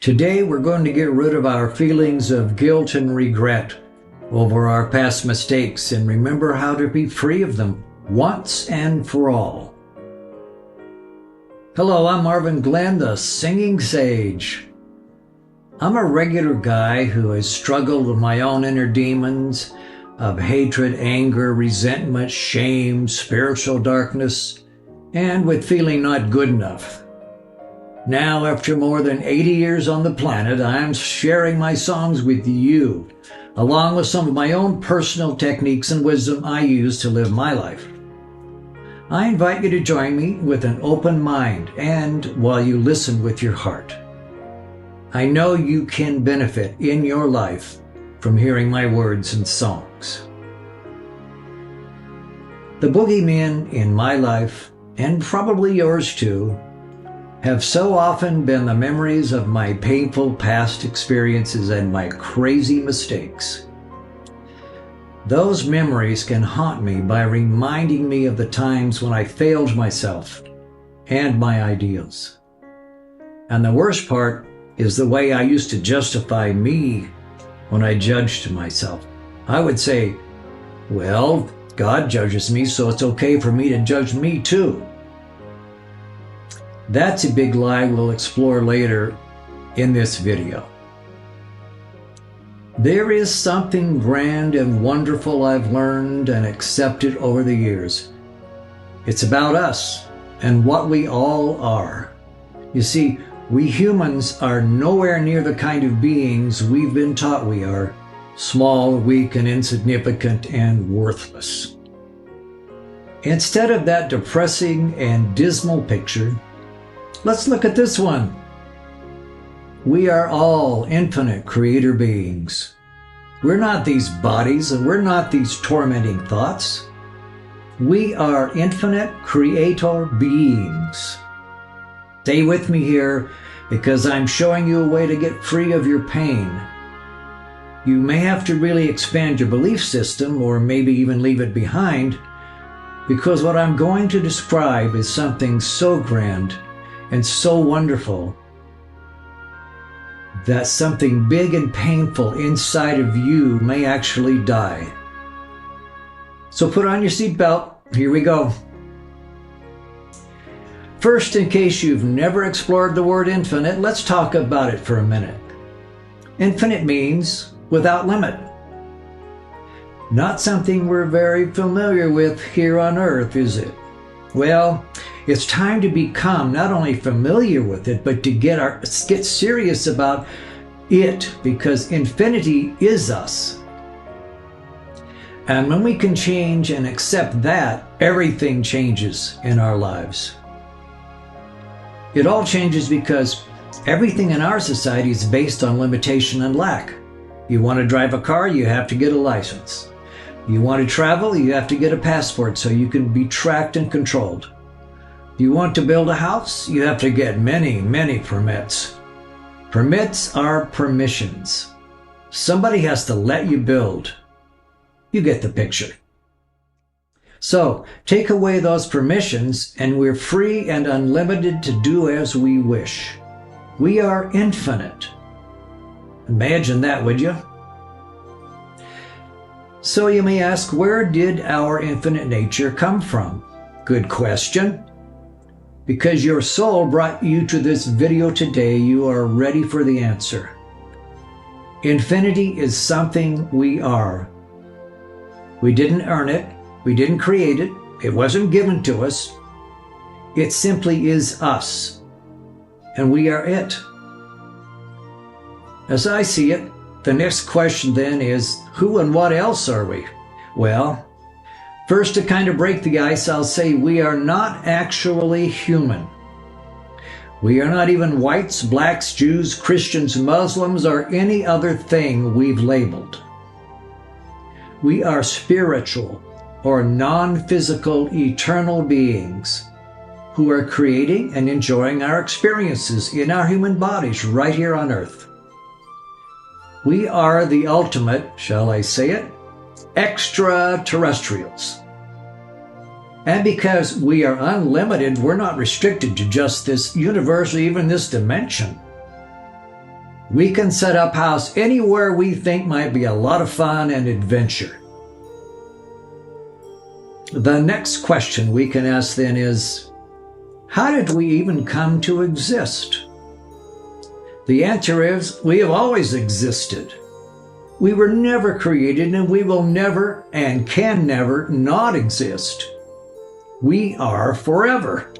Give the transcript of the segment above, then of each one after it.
Today we're going to get rid of our feelings of guilt and regret over our past mistakes and remember how to be free of them once and for all. Hello, I'm Marvin Glenn, the Singing Sage. I'm a regular guy who has struggled with my own inner demons of hatred, anger, resentment, shame, spiritual darkness, and with feeling not good enough. Now, after more than 80 years on the planet, I'm sharing my songs with you, along with some of my own personal techniques and wisdom I use to live my life. I invite you to join me with an open mind and while you listen with your heart. I know you can benefit in your life from hearing my words and songs. The Boogie Men in my life, and probably yours too, have so often been the memories of my painful past experiences and my crazy mistakes. Those memories can haunt me by reminding me of the times when I failed myself and my ideals. And the worst part is the way I used to justify me when I judged myself. I would say, well, God judges me, so it's okay for me to judge me too. That's a big lie we'll explore later in this video. There is something grand and wonderful I've learned and accepted over the years. It's about us and what we all are. You see, we humans are nowhere near the kind of beings we've been taught we are: small, weak, and insignificant, and worthless. Instead of that depressing and dismal picture, let's look at this one. We are all infinite creator beings. We're not these bodies and we're not these tormenting thoughts. We are infinite creator beings. Stay with me here because I'm showing you a way to get free of your pain. You may have to really expand your belief system or maybe even leave it behind, because what I'm going to describe is something so grand and so wonderful that something big and painful inside of you may actually die. So put on your seatbelt. Here we go. First, in case you've never explored the word infinite, let's talk about it for a minute. Infinite means without limit. Not something we're very familiar with here on Earth, is it? Well, it's time to become not only familiar with it, but to get serious about it, because infinity is us. And when we can change and accept that, everything changes in our lives. It all changes because everything in our society is based on limitation and lack. You want to drive a car, you have to get a license. You want to travel, you have to get a passport so you can be tracked and controlled. You want to build a house, you have to get many, many permits. Permits are permissions. Somebody has to let you build. You get the picture. So, take away those permissions and we're free and unlimited to do as we wish. We are infinite. Imagine that, would you? So you may ask, where did our infinite nature come from? Good question. Because your soul brought you to this video today, you are ready for the answer. Infinity is something we are. We didn't earn it. We didn't create it. It wasn't given to us. It simply is us. And we are it. As I see it, the next question then is, who and what else are we? Well, first, to kind of break the ice, I'll say we are not actually human. We are not even whites, blacks, Jews, Christians, Muslims, or any other thing we've labeled. We are spiritual or non-physical eternal beings who are creating and enjoying our experiences in our human bodies right here on Earth. We are the ultimate, shall I say it, extraterrestrials. And because we are unlimited, we're not restricted to just this universe or even this dimension. We can set up house anywhere we think might be a lot of fun and adventure. The next question we can ask then is, how did we even come to exist? The answer is, we have always existed. We were never created, and we will never and can never not exist. We are forever.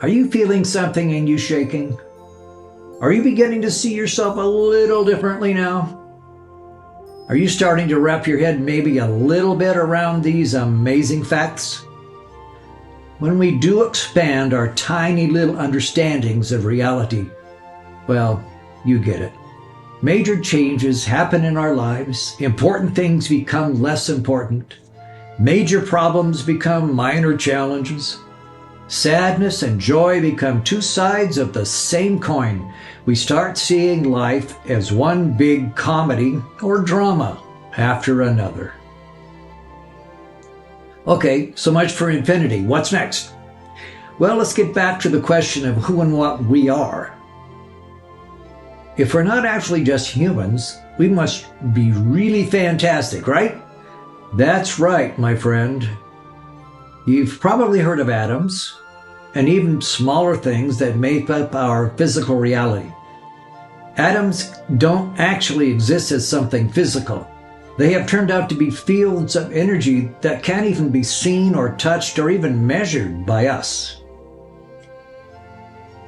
Are you feeling something in you shaking? Are you beginning to see yourself a little differently now? Are you starting to wrap your head maybe a little bit around these amazing facts? When we do expand our tiny little understandings of reality, well, you get it. Major changes happen in our lives. Important things become less important. Major problems become minor challenges. Sadness and joy become two sides of the same coin. We start seeing life as one big comedy or drama after another. Okay, so much for infinity. What's next? Well, let's get back to the question of who and what we are. If we're not actually just humans, we must be really fantastic, right? That's right, my friend. You've probably heard of atoms and even smaller things that make up our physical reality. Atoms don't actually exist as something physical. They have turned out to be fields of energy that can't even be seen or touched or even measured by us.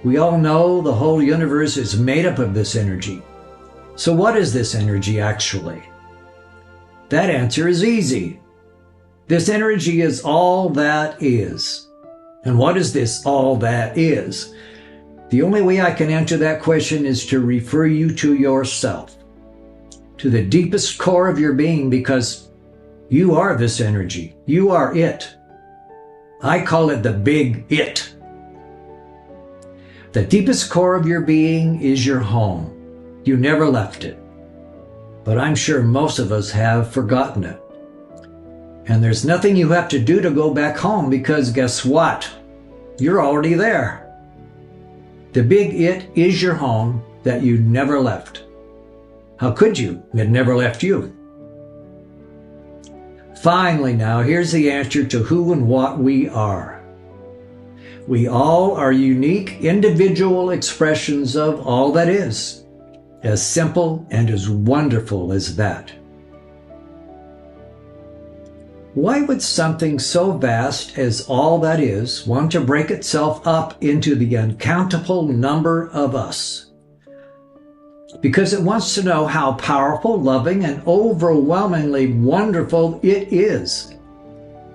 We all know the whole universe is made up of this energy. So what is this energy actually? That answer is easy. This energy is all that is. And what is this all that is? The only way I can answer that question is to refer you to yourself, to the deepest core of your being, because you are this energy. You are it. I call it the big it. The deepest core of your being is your home. You never left it. But I'm sure most of us have forgotten it. And there's nothing you have to do to go back home, because guess what? You're already there. The big it is your home that you never left. How could you? It never left you. Finally now, here's the answer to who and what we are. We all are unique individual expressions of all that is. As simple and as wonderful as that. Why would something so vast as all that is want to break itself up into the uncountable number of us? Because it wants to know how powerful, loving, and overwhelmingly wonderful it is.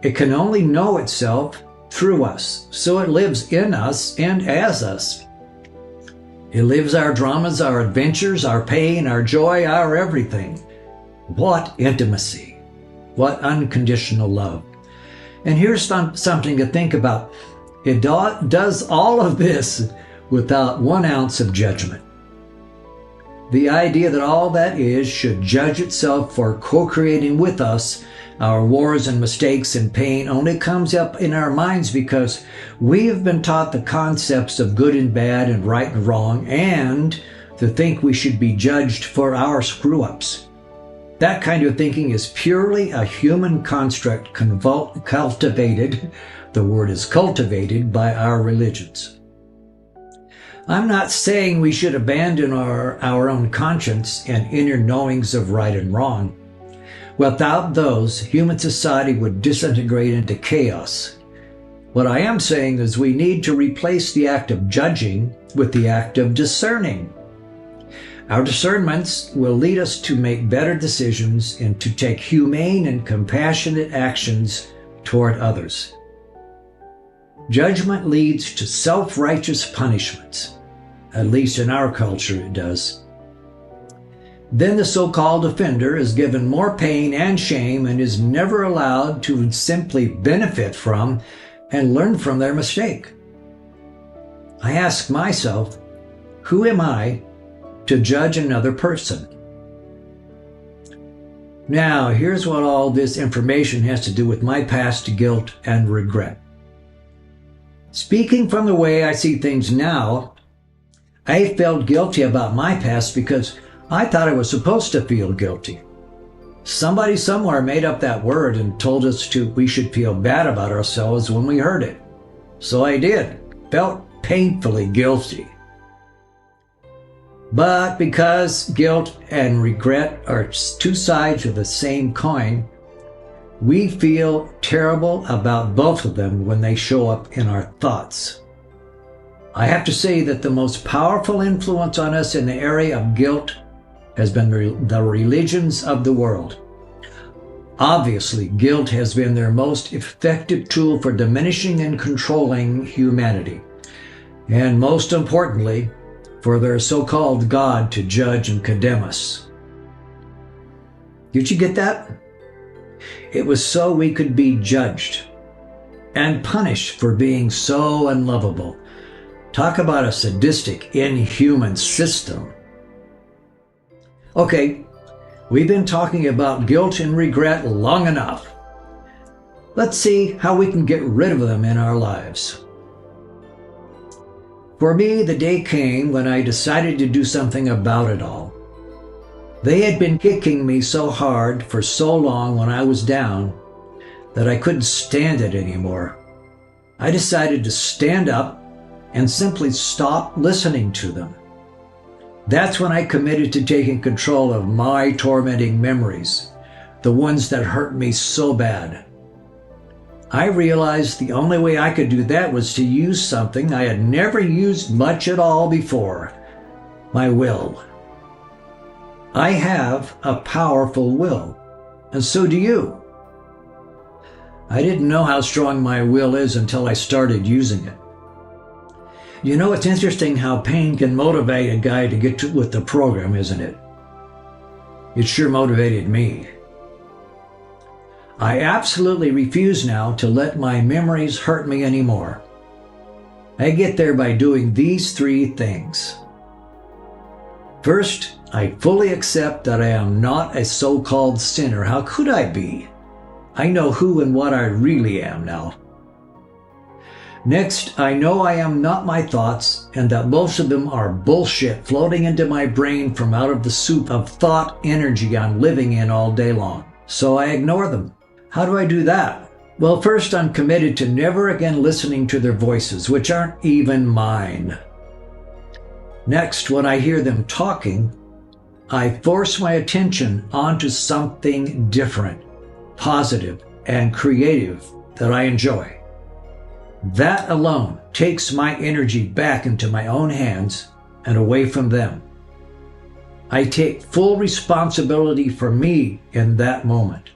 It can only know itself through us, so it lives in us and as us. It lives our dramas, our adventures, our pain, our joy, our everything. What intimacy! What unconditional love. And here's something to think about. It does all of this without 1 ounce of judgment. The idea that all that is should judge itself for co-creating with us our wars and mistakes and pain only comes up in our minds because we have been taught the concepts of good and bad and right and wrong, and to think we should be judged for our screw-ups. That kind of thinking is purely a human construct cultivated, the word is cultivated, by our religions. I'm not saying we should abandon our own conscience and inner knowings of right and wrong. Without those, human society would disintegrate into chaos. What I am saying is we need to replace the act of judging with the act of discerning. Our discernments will lead us to make better decisions and to take humane and compassionate actions toward others. Judgment leads to self-righteous punishments. At least in our culture it does. Then the so-called offender is given more pain and shame and is never allowed to simply benefit from and learn from their mistake. I ask myself, who am I to judge another person? Now, here's what all this information has to do with my past guilt and regret. Speaking from the way I see things now, I felt guilty about my past because I thought I was supposed to feel guilty. Somebody somewhere made up that word and told us we should feel bad about ourselves when we heard it. So I did. Felt painfully guilty. But because guilt and regret are two sides of the same coin, we feel terrible about both of them when they show up in our thoughts. I have to say that the most powerful influence on us in the area of guilt has been the religions of the world. Obviously, guilt has been their most effective tool for diminishing and controlling humanity, and most importantly, for their so-called God to judge and condemn us. Did you get that? It was so we could be judged and punished for being so unlovable. Talk about a sadistic, inhuman system. Okay, we've been talking about guilt and regret long enough. Let's see how we can get rid of them in our lives. For me, the day came when I decided to do something about it all. They had been kicking me so hard for so long when I was down that I couldn't stand it anymore. I decided to stand up and simply stop listening to them. That's when I committed to taking control of my tormenting memories, the ones that hurt me so bad. I realized the only way I could do that was to use something I had never used much at all before: my will. I have a powerful will, and so do you. I didn't know how strong my will is until I started using it. You know, it's interesting how pain can motivate a guy to get with the program, isn't it? It sure motivated me. I absolutely refuse now to let my memories hurt me anymore. I get there by doing these three things. First, I fully accept that I am not a so-called sinner. How could I be? I know who and what I really am now. Next, I know I am not my thoughts and that most of them are bullshit floating into my brain from out of the soup of thought energy I'm living in all day long. So I ignore them. How do I do that? Well, first, I'm committed to never again listening to their voices, which aren't even mine. Next, when I hear them talking, I force my attention onto something different, positive, and creative that I enjoy. That alone takes my energy back into my own hands and away from them. I take full responsibility for me in that moment.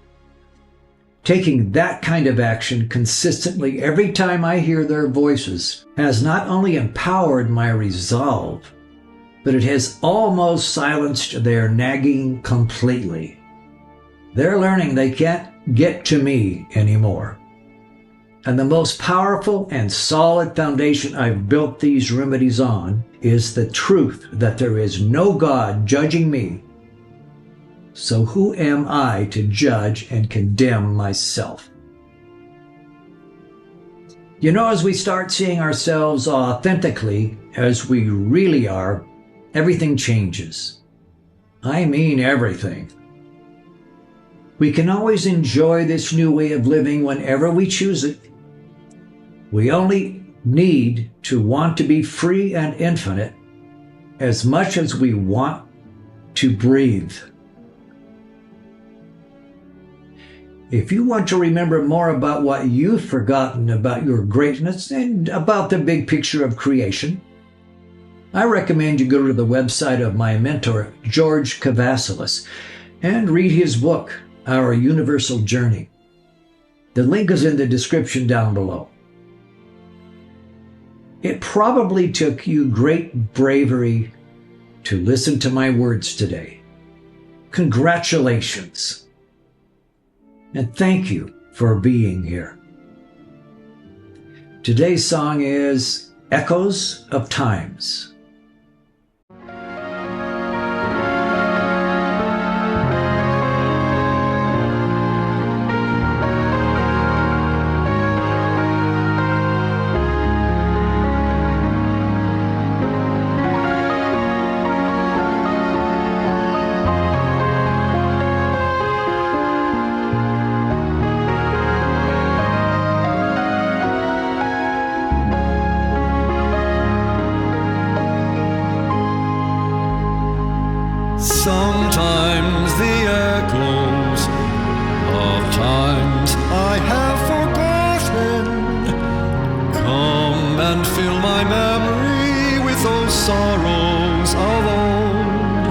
Taking that kind of action consistently every time I hear their voices has not only empowered my resolve, but it has almost silenced their nagging completely. They're learning they can't get to me anymore. And the most powerful and solid foundation I've built these remedies on is the truth that there is no God judging me. So who am I to judge and condemn myself? You know, as we start seeing ourselves authentically as we really are, everything changes. I mean everything. We can always enjoy this new way of living whenever we choose it. We only need to want to be free and infinite as much as we want to breathe. If you want to remember more about what you've forgotten about your greatness and about the big picture of creation, I recommend you go to the website of my mentor, George Kavasilis, and read his book, Our Universal Journey. The link is in the description down below. It probably took you great bravery to listen to my words today. Congratulations. And thank you for being here. Today's song is Echoes of Times. Sometimes the echoes of times I have forgotten come and fill my memory with those sorrows of old.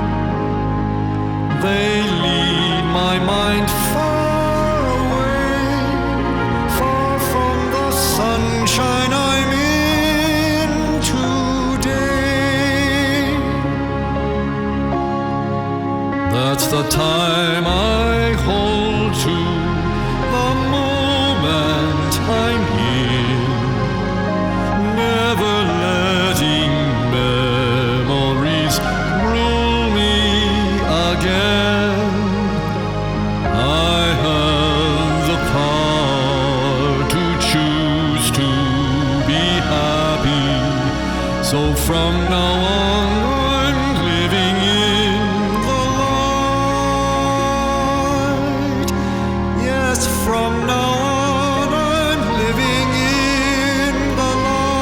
They lead my mind far away, far from the sunshine I'm in today. That's the time I hold to, the moment I'm in, never letting memories rule me again. I have the power to choose to be happy, so from now on I'm living in the light. Yes, from now on I'm living in the light.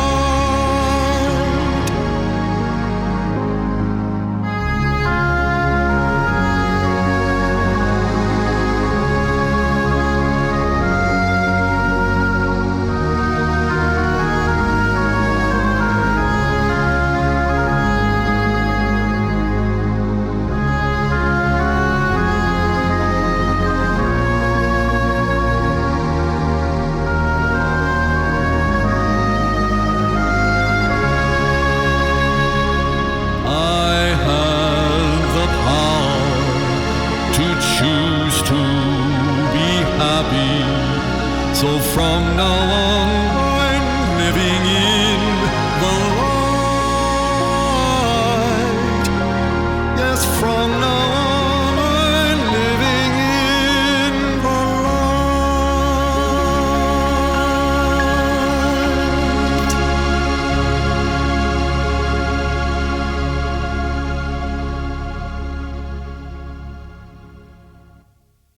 I have the power to choose to be happy, so from now on